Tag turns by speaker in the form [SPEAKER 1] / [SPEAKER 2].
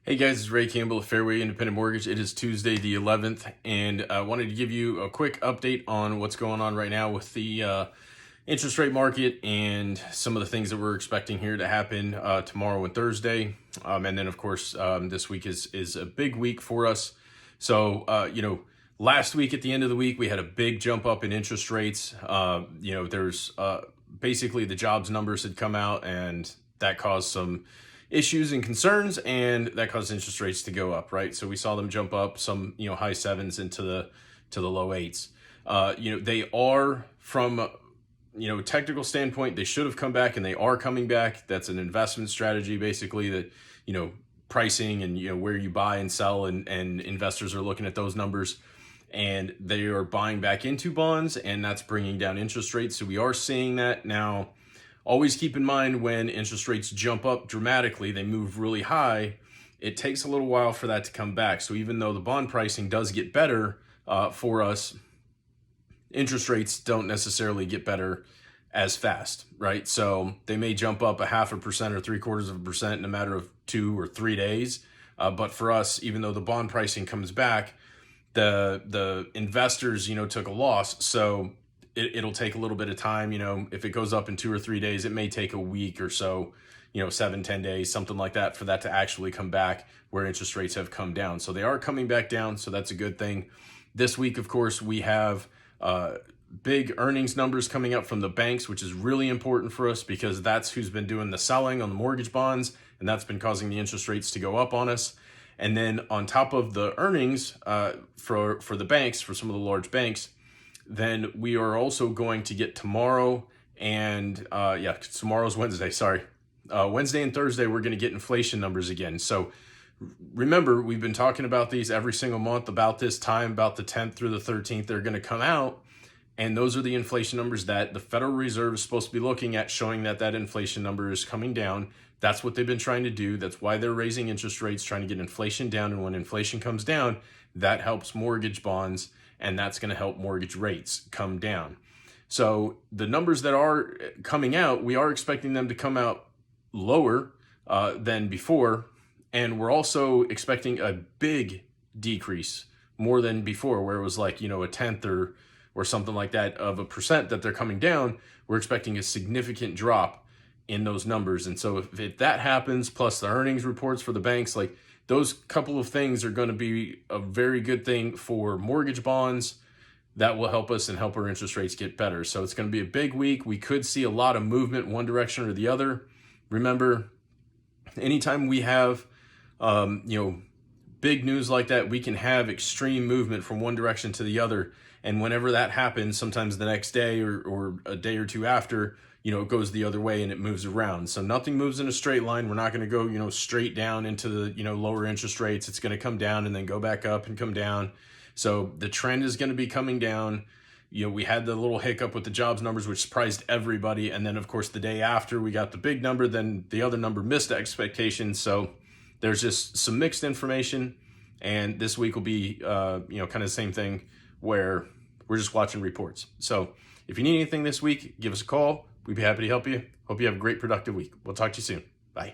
[SPEAKER 1] Hey guys, it's Ray Campbell of Fairway Independent Mortgage. It is Tuesday the 11th, and I wanted to give you a quick update on what's going on right now with the interest rate market and some of the things that we're expecting here to happen tomorrow and Thursday. And then, of course, this week is a big week for us. So, last week at the end of the week, we had a big jump up in interest rates. There's basically the jobs numbers had come out, and that caused some issues and concerns, and that caused interest rates to go up, right? So we saw them jump up some, high sevens into the low eights. They are from, technical standpoint, they should have come back, and they are coming back. That's an investment strategy, basically, that, pricing and, where you buy and sell, and investors are looking at those numbers, and they are buying back into bonds, and that's bringing down interest rates. So we are seeing that now. Always keep in mind, when interest rates jump up dramatically, they move really high, it takes a little while for that to come back. So even though the bond pricing does get better for us, interest rates don't necessarily get better as fast, right? So they may jump up 0.5% or 0.75% in a matter of 2 or 3 days. But for us, even though the bond pricing comes back, the investors, took a loss. So it'll take a little bit of time. If it goes up in 2 or 3 days, it may take a week or so, 7-10 days, something like that, for that to actually come back where interest rates have come down. So they are coming back down, so that's a good thing. This week, of course, we have big earnings numbers coming up from the banks, which is really important for us because that's who's been doing the selling on the mortgage bonds, and that's been causing the interest rates to go up on us. And then on top of the earnings for the banks, for some of the large banks, then we are also going to get tomorrow and tomorrow's Wednesday, Wednesday and Thursday, we're going to get inflation numbers again. So remember, we've been talking about these every single month about this time, about the 10th through the 13th, they're going to come out. And those are the inflation numbers that the Federal Reserve is supposed to be looking at, showing that inflation number is coming down. That's what they've been trying to do. That's why they're raising interest rates, trying to get inflation down. And when inflation comes down, that helps mortgage bonds, and that's going to help mortgage rates come down. So the numbers that are coming out, we are expecting them to come out lower than before. And we're also expecting a big decrease, more than before, where it was like, a tenth or something like that of a percent that they're coming down. We're expecting a significant drop in those numbers. And so if that happens, plus the earnings reports for the banks, like those couple of things are going to be a very good thing for mortgage bonds. That will help us and help our interest rates get better. So it's going to be a big week. We could see a lot of movement one direction or the other. Remember, anytime we have, big news like that, we can have extreme movement from one direction to the other. And whenever that happens, sometimes the next day or a day or two after, it goes the other way and it moves around. So nothing moves in a straight line. We're not going to go, straight down into the, lower interest rates. It's going to come down and then go back up and come down. So the trend is going to be coming down. We had the little hiccup with the jobs numbers, which surprised everybody. And then, of course, the day after we got the big number, then the other number missed expectations. So there's just some mixed information. And this week will be, kind of the same thing, where we're just watching reports. So if you need anything this week, give us a call. We'd be happy to help you. Hope you have a great, productive week. We'll talk to you soon. Bye.